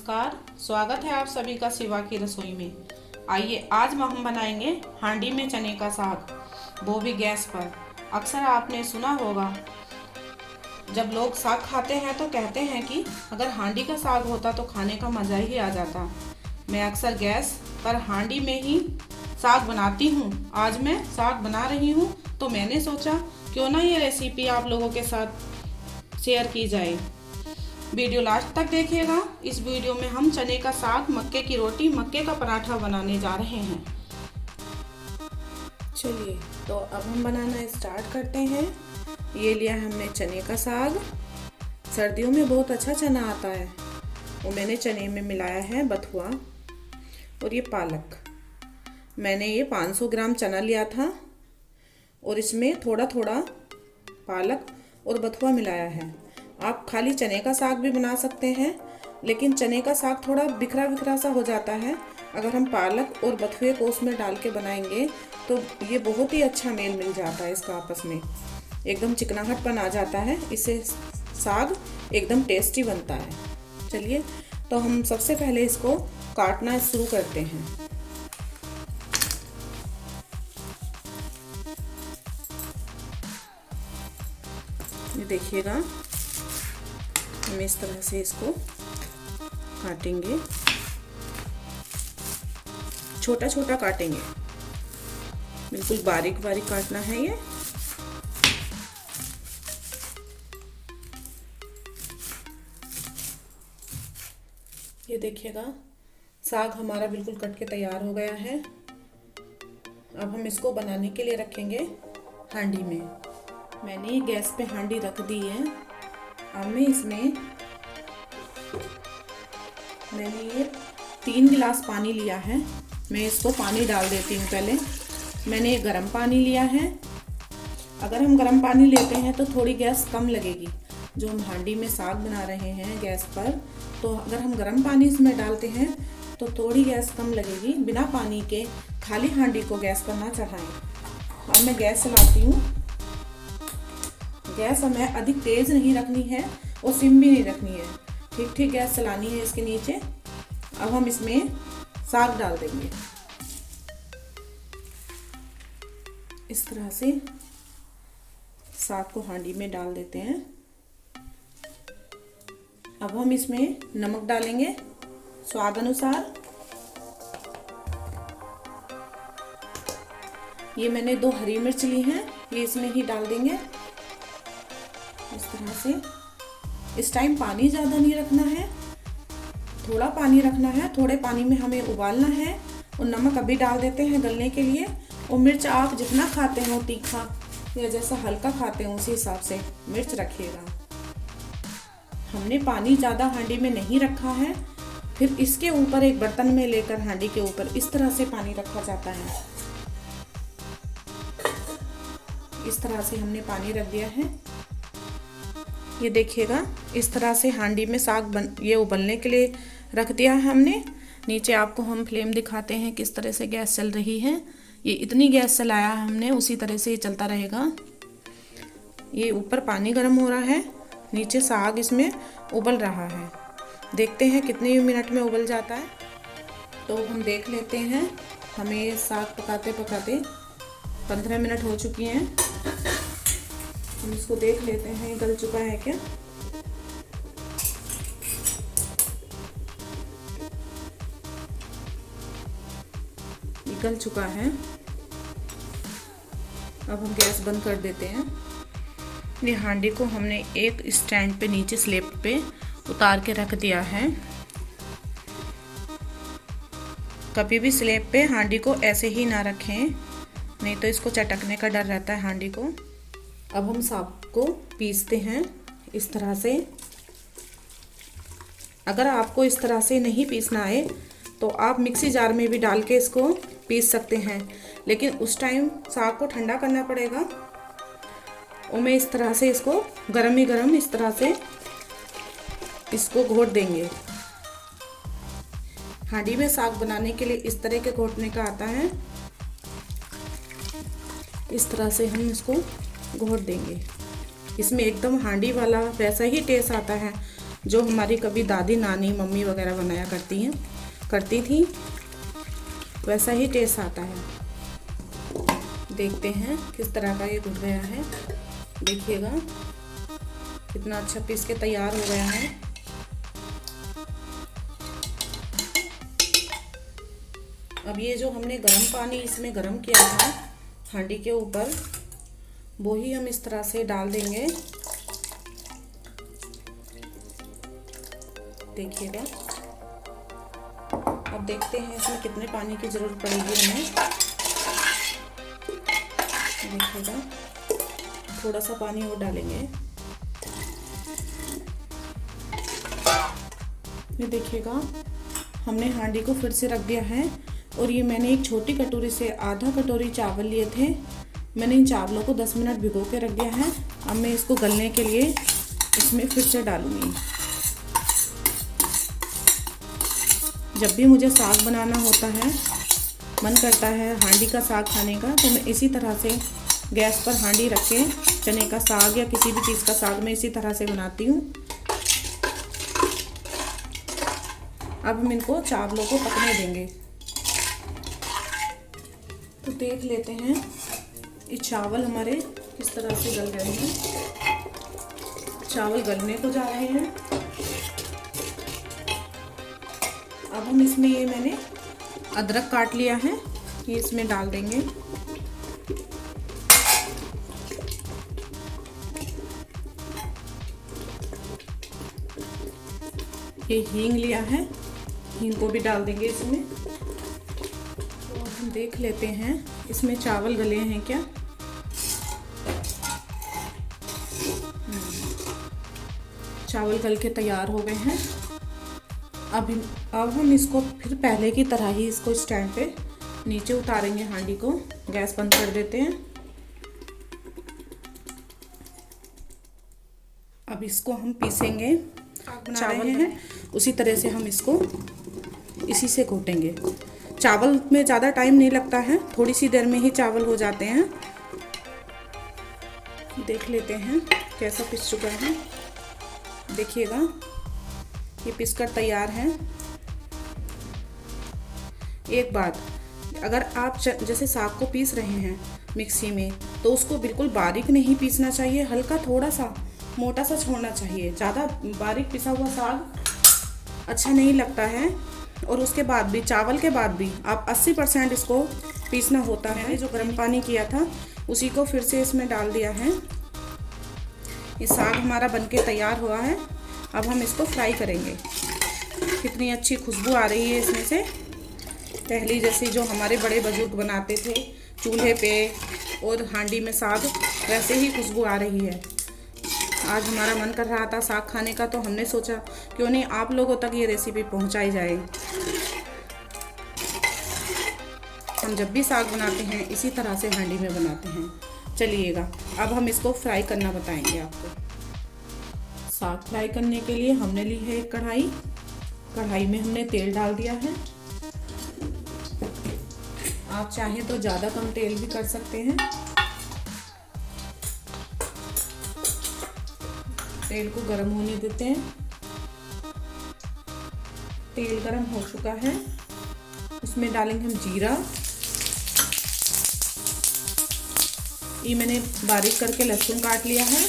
नमस्कार। स्वागत है आप सभी का शिवा की रसोई में। आइए आज हम बनाएंगे हांडी में चने का साग, वो भी गैस पर। अक्सर आपने सुना होगा, जब लोग साग खाते हैं तो कहते हैं कि अगर हांडी का साग होता तो खाने का मज़ा ही आ जाता। मैं अक्सर गैस पर हांडी में ही साग बनाती हूँ। आज मैं साग बना रही हूँ तो मैंने सोचा क्यों ना ये रेसिपी आप लोगों के साथ शेयर की जाए। वीडियो लास्ट तक देखिएगा। इस वीडियो में हम चने का साग, मक्के की रोटी, मक्के का पराठा बनाने जा रहे हैं। चलिए तो अब हम बनाना स्टार्ट करते हैं। ये लिया हमने चने का साग। सर्दियों में बहुत अच्छा चना आता है, वो मैंने चने में मिलाया है बथुआ। और ये पालक, मैंने ये 500 ग्राम चना लिया था और इसमें थोड़ा थोड़ा पालक और बथुआ मिलाया है। आप खाली चने का साग भी बना सकते हैं, लेकिन चने का साग थोड़ा बिखरा बिखरा सा हो जाता है। अगर हम पालक और बथुए को उसमें डाल के बनाएंगे तो ये बहुत ही अच्छा मेल मिल जाता है इसका आपस में, एकदम चिकनाहटपन आ जाता है। इससे साग एकदम टेस्टी बनता है। चलिए तो हम सबसे पहले इसको काटना शुरू करते हैं। ये देखिएगा, हम इस तरह से इसको काटेंगे, छोटा छोटा काटेंगे, बिल्कुल बारीक बारीक काटना है। ये देखिएगा, साग हमारा बिल्कुल कट के तैयार हो गया है। अब हम इसको बनाने के लिए रखेंगे हांडी में। मैंने गैस पे हांडी रख दी है। अब मैं इसमें मैंने ये 3 गिलास पानी लिया है। मैं इसको पानी डाल देती हूँ। पहले मैंने ये गर्म पानी लिया है। अगर हम गर्म पानी लेते हैं तो थोड़ी गैस कम लगेगी। जो हम हांडी में साग बना रहे हैं गैस पर, तो अगर हम गर्म पानी इसमें डालते हैं तो थोड़ी गैस कम लगेगी। बिना पानी के खाली हांडी को गैस पर ना चढ़ाएं। अब मैं गैस चलाती हूँ। गैस हमें अधिक तेज़ नहीं रखनी है और सिम भी नहीं रखनी है, ठीक ठीक गैस चलानी है इसके नीचे। अब हम इसमें साग डाल देंगे। इस तरह से साग को हांडी में डाल देते हैं। अब हम इसमें नमक डालेंगे स्वाद अनुसार। ये मैंने 2 हरी मिर्च ली हैं, ये इसमें ही डाल देंगे इस तरह से। इस टाइम पानी ज़्यादा नहीं रखना है, थोड़ा पानी रखना है। थोड़े पानी में हमें उबालना है और नमक अभी डाल देते हैं गलने के लिए। और मिर्च आप जितना खाते हो, तीखा या जैसा हल्का खाते हो उसी हिसाब से मिर्च रखिएगा। हमने पानी ज़्यादा हांडी में नहीं रखा है। फिर इसके ऊपर एक बर्तन में लेकर हांडी के ऊपर इस तरह से पानी रखा जाता है। इस तरह से हमने पानी रख दिया है। ये देखिएगा, इस तरह से हांडी में साग ये उबलने के लिए रख दिया है हमने। नीचे आपको हम फ्लेम दिखाते हैं किस तरह से गैस चल रही है। ये इतनी गैस चलाया है हमने, उसी तरह से ये चलता रहेगा। ये ऊपर पानी गर्म हो रहा है, नीचे साग इसमें उबल रहा है। देखते हैं कितने मिनट में उबल जाता है। तो हम देख लेते हैं। हमें साग पकाते पकाते 15 मिनट हो चुकी हैं। हम इसको देख लेते हैं गल चुका है क्या। ये गल चुका है। अब हम गैस बंद कर देते हैं। ये हांडी को हमने एक स्टैंड पे नीचे स्लैब पे उतार के रख दिया है। कभी भी स्लैब पे हांडी को ऐसे ही ना रखें, नहीं तो इसको चटकने का डर रहता है हांडी को। अब हम साग को पीसते हैं इस तरह से। अगर आपको इस तरह से नहीं पीसना आए तो आप मिक्सी जार में भी डाल के इसको पीस सकते हैं, लेकिन उस टाइम साग को ठंडा करना पड़ेगा। और मैं इस तरह से इसको गरम ही गरम इस तरह से इसको घोट देंगे। हांडी में साग बनाने के लिए इस तरह के घोटने का आता है। इस तरह से हम इसको घोट देंगे। इसमें एकदम हांडी वाला वैसा ही टेस्ट आता है। जो हमारी कभी दादी नानी मम्मी वगैरह बनाया करती थी, वैसा ही टेस्ट आता है। देखते हैं किस तरह का ये घुट गया है। देखिएगा कितना अच्छा पीस के तैयार हो गया है। अब ये जो हमने गर्म पानी इसमें गर्म किया था हांडी के ऊपर, वो ही हम इस तरह से डाल देंगे। देखिएगा, अब देखते हैं इसमें कितने पानी की ज़रूरत पड़ेगी हमें। देखिएगा, थोड़ा सा पानी और डालेंगे। ये देखिएगा, हमने हांडी को फिर से रख दिया है और ये मैंने एक छोटी कटोरी से आधा कटोरी चावल लिए थे। मैंने इन चावलों को 10 मिनट भिगो के रख दिया है। अब मैं इसको गलने के लिए इसमें फिर से डालूंगी। जब भी मुझे साग बनाना होता है, मन करता है हांडी का साग खाने का, तो मैं इसी तरह से गैस पर हांडी रख के चने का साग या किसी भी चीज़ का साग मैं इसी तरह से बनाती हूँ। अब हम इनको चावलों को पकने देंगे। तो देख लेते हैं ये चावल हमारे किस तरह से गल गए हैं। चावल गलने को जा रहे हैं। अब हम इसमें ये मैंने अदरक काट लिया है, ये इसमें डाल देंगे। ये हींग लिया है, हींग को भी डाल देंगे इसमें। तो हम देख लेते हैं इसमें चावल गले हैं क्या। चावल गल के तैयार हो गए हैं। अब हम इसको फिर पहले की तरह ही इसको स्टैंड पे नीचे उतारेंगे। हांडी को गैस बंद कर देते हैं। अब इसको हम पीसेंगे। चावल हैं उसी तरह से हम इसको इसी से घोटेंगे। चावल में ज़्यादा टाइम नहीं लगता है, थोड़ी सी देर में ही चावल हो जाते हैं। देख लेते हैं कैसा पिस चुका है। देखिएगा, ये पिसकर तैयार है। एक बात, अगर आप जैसे साग को पीस रहे हैं मिक्सी में, तो उसको बिल्कुल बारीक नहीं पीसना चाहिए, हल्का थोड़ा सा मोटा सा छोड़ना चाहिए। ज़्यादा बारीक पिसा हुआ साग अच्छा नहीं लगता है। और उसके बाद भी, चावल के बाद भी आप 80% इसको पीसना होता है। जो गर्म पानी किया था उसी को फिर से इसमें डाल दिया है। ये साग हमारा बनके तैयार हुआ है। अब हम इसको फ्राई करेंगे। कितनी अच्छी खुशबू आ रही है इसमें से, पहली जैसी जो हमारे बड़े बुजुर्ग बनाते थे चूल्हे पे और हांडी में साग, वैसे ही खुशबू आ रही है। आज हमारा मन कर रहा था साग खाने का, तो हमने सोचा क्यों नहीं आप लोगों तक ये रेसिपी पहुंचाई जाए। हम जब भी साग बनाते हैं इसी तरह से हांडी में बनाते हैं। चलिएगा, अब हम इसको फ्राई करना बताएंगे आपको। साग फ्राई करने के लिए हमने ली है एक कढ़ाई। कढ़ाई में हमने तेल डाल दिया है। आप चाहें तो ज़्यादा कम तेल भी कर सकते हैं। तेल को गर्म होने देते हैं। तेल गर्म हो चुका है, उसमें डालेंगे हम जीरा। ये मैंने बारीक करके लहसुन काट लिया है।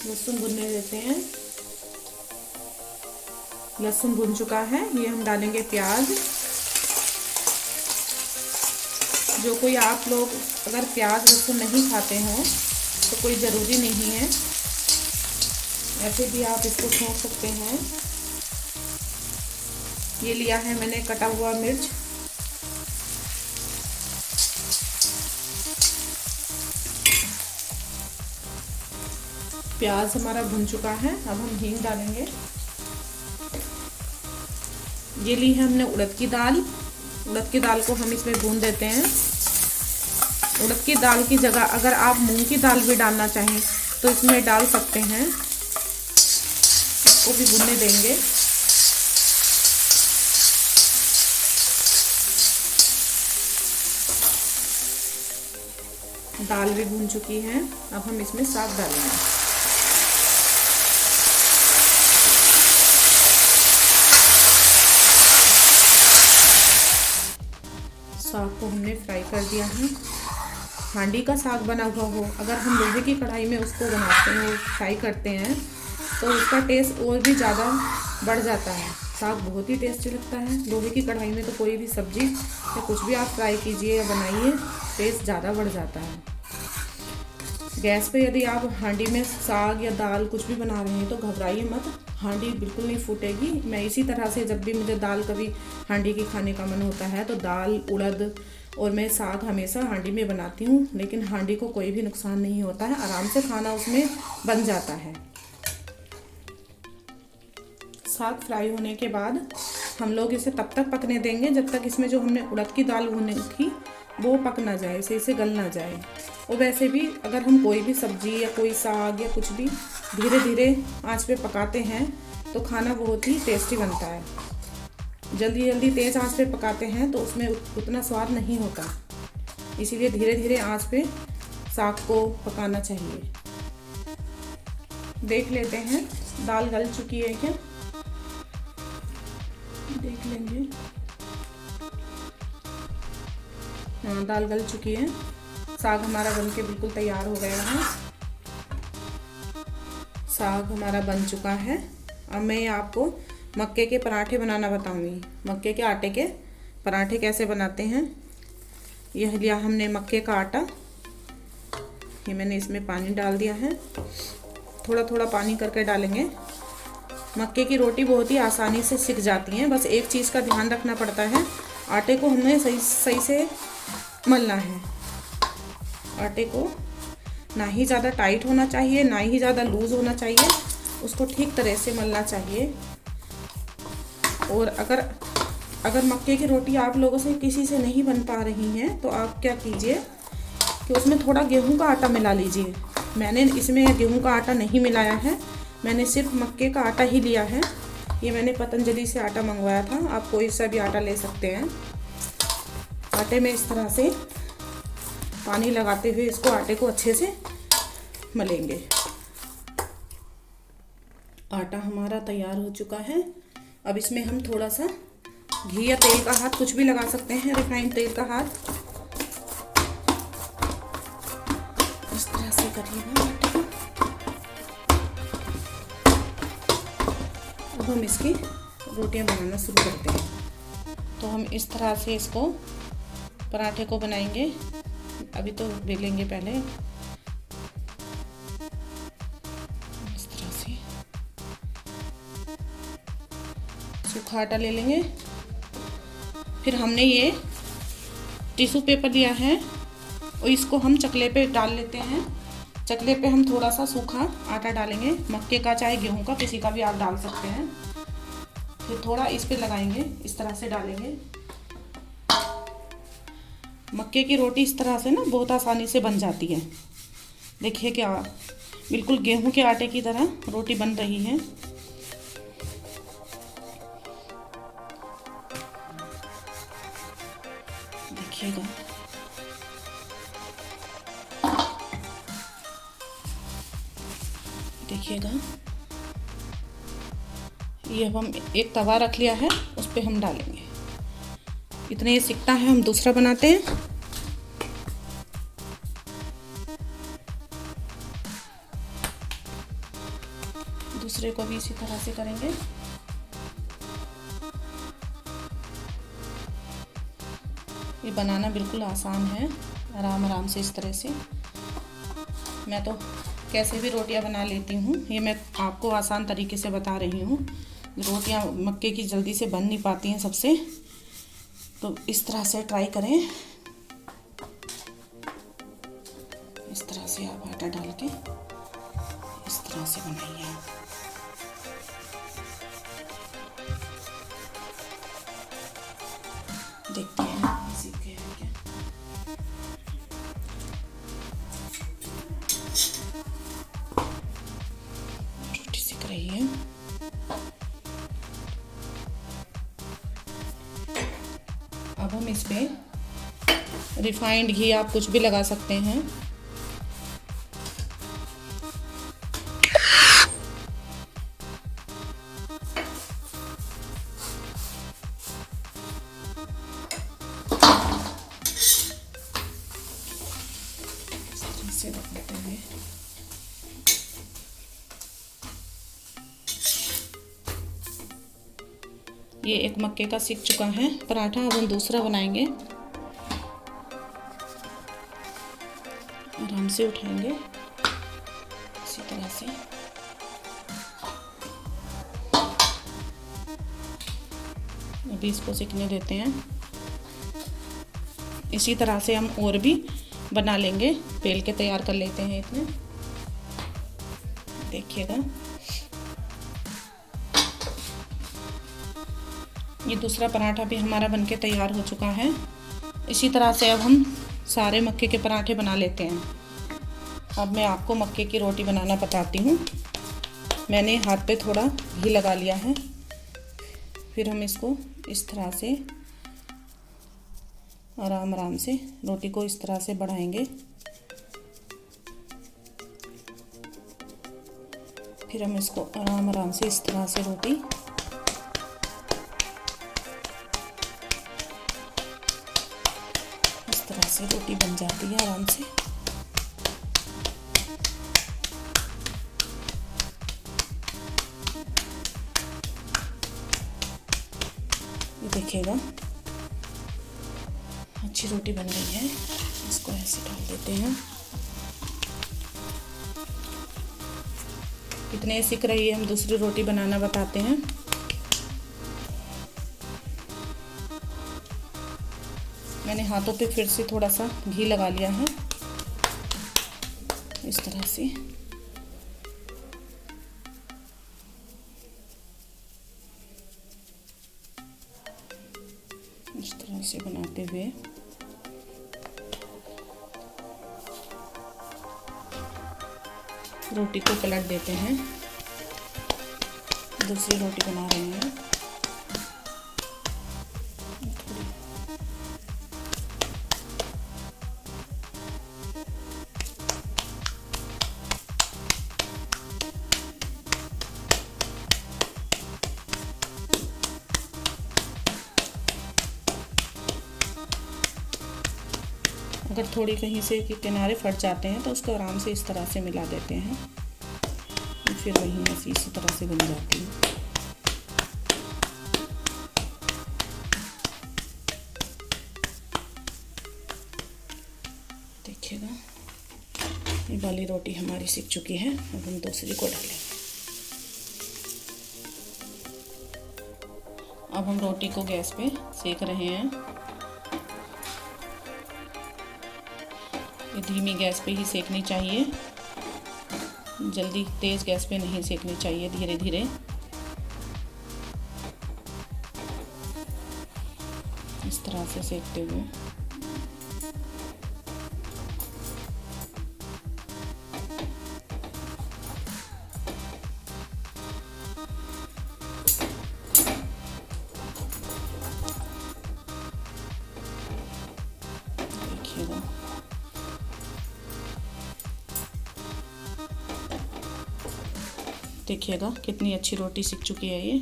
लहसुन भुनने देते हैं। लहसुन भुन चुका है, ये हम डालेंगे प्याज। जो कोई आप लोग अगर प्याज लहसुन नहीं खाते हो तो कोई ज़रूरी नहीं है, ऐसे भी आप इसको छोड़ सकते हैं। ये लिया है मैंने कटा हुआ मिर्च। प्याज हमारा भुन चुका है। अब हम हींग डालेंगे। ये ली है हमने उड़द की दाल। उड़द की दाल को हम इसमें भून देते हैं। उड़द की दाल की जगह अगर आप मूंग की दाल भी डालना चाहें तो इसमें डाल सकते हैं। इसको भी भूनने देंगे। दाल भी भून चुकी है। अब हम इसमें साग डालेंगे। साग को हमने फ्राई कर दिया है। हांडी का साग बना हुआ हो, अगर हम लोहे की कढ़ाई में उसको बनाते हैं, फ्राई करते हैं, तो उसका टेस्ट और भी ज़्यादा बढ़ जाता है। साग बहुत ही टेस्टी लगता है। लोहे की कढ़ाई में तो कोई भी सब्ज़ी या कुछ भी आप फ्राई कीजिए या बनाइए, टेस्ट ज़्यादा बढ़ जाता है। गैस पे यदि आप हांडी में साग या दाल कुछ भी बना रहे हैं तो घबराइए मत, हांडी बिल्कुल नहीं फूटेगी। मैं इसी तरह से जब भी मुझे दाल कभी हांडी की खाने का मन होता है तो दाल, उड़द और मैं साग हमेशा हांडी में बनाती हूँ, लेकिन हांडी को कोई भी नुकसान नहीं होता है, आराम से खाना उसमें बन जाता है। साग फ्राई होने के बाद हम लोग इसे तब तक पकने देंगे जब तक इसमें जो हमने उड़द की दाल भुनी थी वो पक ना जाए, इसे गल ना जाए। और वैसे भी अगर हम कोई भी सब्जी या कोई साग या कुछ भी धीरे धीरे आंच पे पकाते हैं तो खाना बहुत ही टेस्टी बनता है। जल्दी जल्दी तेज़ आंच पे पकाते हैं तो उसमें उतना स्वाद नहीं होता, इसीलिए धीरे धीरे आंच पे साग को पकाना चाहिए। देख लेते हैं दाल गल चुकी है क्या, देख लेंगे। हाँ, दाल गल चुकी है। साग हमारा बन के बिल्कुल तैयार हो गया है। साग हमारा बन चुका है। अब मैं आपको मक्के के पराठे बनाना बताऊंगी। मक्के के आटे के पराठे कैसे बनाते हैं। यह लिया हमने मक्के का आटा, ये मैंने इसमें पानी डाल दिया है, थोड़ा थोड़ा पानी करके डालेंगे। मक्के की रोटी बहुत ही आसानी से सिक जाती है, बस एक चीज़ का ध्यान रखना पड़ता है, आटे को हमें सही से मलना है। आटे को ना ही ज़्यादा टाइट होना चाहिए ना ही ज़्यादा लूज़ होना चाहिए, उसको ठीक तरह से मलना चाहिए। और अगर मक्के की रोटी आप लोगों से किसी से नहीं बन पा रही हैं तो आप क्या कीजिए कि उसमें थोड़ा गेहूं का आटा मिला लीजिए। मैंने इसमें गेहूं का आटा नहीं मिलाया है, मैंने सिर्फ मक्के का आटा ही लिया है। ये मैंने पतंजलि से आटा मंगवाया था, आप कोई सा भी आटा ले सकते हैं। आटे में इस तरह से पानी लगाते हुए इसको आटे को अच्छे से मलेंगे। आटा हमारा तैयार हो चुका है। अब इसमें हम थोड़ा सा घी या तेल का हाथ, कुछ भी लगा सकते हैं, रिफाइंड तेल का हाथ, इस तरह से करिएगा आटे को। अब हम इसकी रोटियां बनाना शुरू करते हैं। तो हम इस तरह से इसको पराठे को बनाएंगे। अभी तो बेलेंगे पहले, इस तरह से सूखा आटा ले लेंगे। फिर हमने ये टिश्यू पेपर लिया है और इसको हम चकले पे डाल लेते हैं। चकले पे हम थोड़ा सा सूखा आटा डालेंगे, मक्के का चाहे गेहूं का, किसी का भी आप डाल सकते हैं। फिर थोड़ा इस पे लगाएंगे, इस तरह से डालेंगे। मक्के की रोटी इस तरह से ना बहुत आसानी से बन जाती है। देखिए क्या बिल्कुल गेहूं के आटे की तरह रोटी बन रही है। देखिएगा, देखिएगा। ये अब हम एक तवा रख लिया है, उस पे हम डालेंगे। इतने ये सिकता है, हम दूसरा बनाते हैं। दूसरे को भी इसी तरह से करेंगे। ये बनाना बिल्कुल आसान है, आराम आराम से इस तरह से। मैं तो कैसे भी रोटियां बना लेती हूँ, ये मैं आपको आसान तरीके से बता रही हूँ। रोटियां मक्के की जल्दी से बन नहीं पाती हैं सबसे, तो इस तरह से ट्राई करें। इस तरह से आप आटा डाल के इस तरह से बनाइए। देखते हैं सीख गए हैं क्या। रोटी सीख रही है। अब हम इस पे रिफाइंड घी, आप कुछ भी लगा सकते हैं, से रखते हुए ये एक मक्के का सीख चुका है पराठा। अब हम दूसरा बनाएंगे। आराम से उठाएंगे इसी तरह से। अभी इसको सीखने देते हैं। इसी तरह से हम और भी बना लेंगे। बेल के तैयार कर लेते हैं इतने। देखिएगा ये दूसरा पराठा भी हमारा बनके तैयार हो चुका है। इसी तरह से अब हम सारे मक्के के पराठे बना लेते हैं। अब मैं आपको मक्के की रोटी बनाना बताती हूँ। मैंने हाथ पे थोड़ा घी लगा लिया है। फिर हम इसको इस तरह से आराम आराम से रोटी को इस तरह से बढ़ाएंगे। फिर हम इसको आराम आराम से इस तरह से रोटी इस तरह से रोटी बन जाती है आराम से। ये देखिएगा अच्छी रोटी बन गई है। इसको ऐसे डाल देते हैं। कितने सीख रही है, हम दूसरी रोटी बनाना बताते हैं। मैंने हाथों पे फिर से थोड़ा सा घी लगा लिया है इस तरह से। इस तरह से बनाते हुए रोटी को पलट देते हैं। दूसरी रोटी बना रहे हैं। अगर थोड़ी कहीं से कि किनारे फट जाते हैं तो उसको आराम से इस तरह से मिला देते हैं। फिर वहीं ऐसी इसी तरह से बन जाती है। देखिएगा ये वाली रोटी हमारी सिक चुकी है। अब हम दूसरी को डालेंगे। अब हम रोटी को गैस पे सेक रहे हैं। ये धीमी गैस पे ही सेकनी चाहिए। जल्दी तेज़ गैस पे नहीं सेकनी चाहिए, धीरे धीरे। इस तरह से सेकते हुए देखिएगा देखिएगा कितनी अच्छी रोटी सिक चुकी है ये।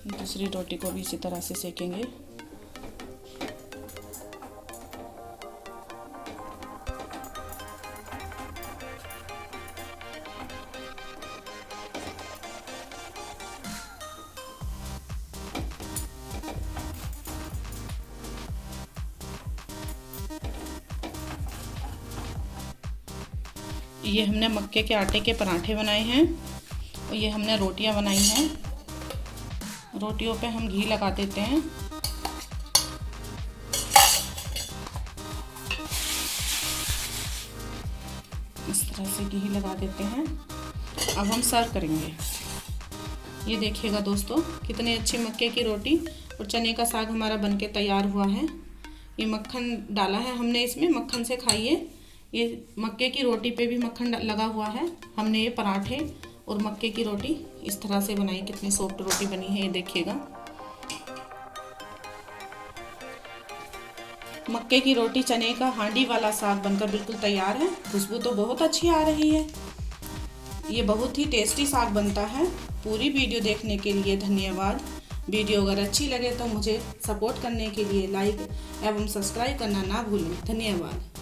दूसरी रोटी को भी इसी तरह से सेकेंगे। ये हमने मक्के के आटे के पराठे बनाए हैं और ये हमने रोटियां बनाई हैं। रोटियों पे हम घी लगा देते हैं। इस तरह से घी लगा देते हैं। अब हम सर्व करेंगे। ये देखिएगा दोस्तों कितनी अच्छी मक्के की रोटी और चने का साग हमारा बनके तैयार हुआ है। ये मक्खन डाला है हमने इसमें, मक्खन से खाइए। ये मक्के की रोटी पे भी मक्खन लगा हुआ है। हमने ये पराठे और मक्के की रोटी इस तरह से बनाई। कितनी सॉफ्ट रोटी बनी है ये देखिएगा। मक्के की रोटी, चने का हांडी वाला साग बनकर बिल्कुल तैयार है। खुशबू तो बहुत अच्छी आ रही है। ये बहुत ही टेस्टी साग बनता है। पूरी वीडियो देखने के लिए धन्यवाद। वीडियो अगर अच्छी लगे तो मुझे सपोर्ट करने के लिए लाइक एवं सब्सक्राइब करना ना भूलें। धन्यवाद।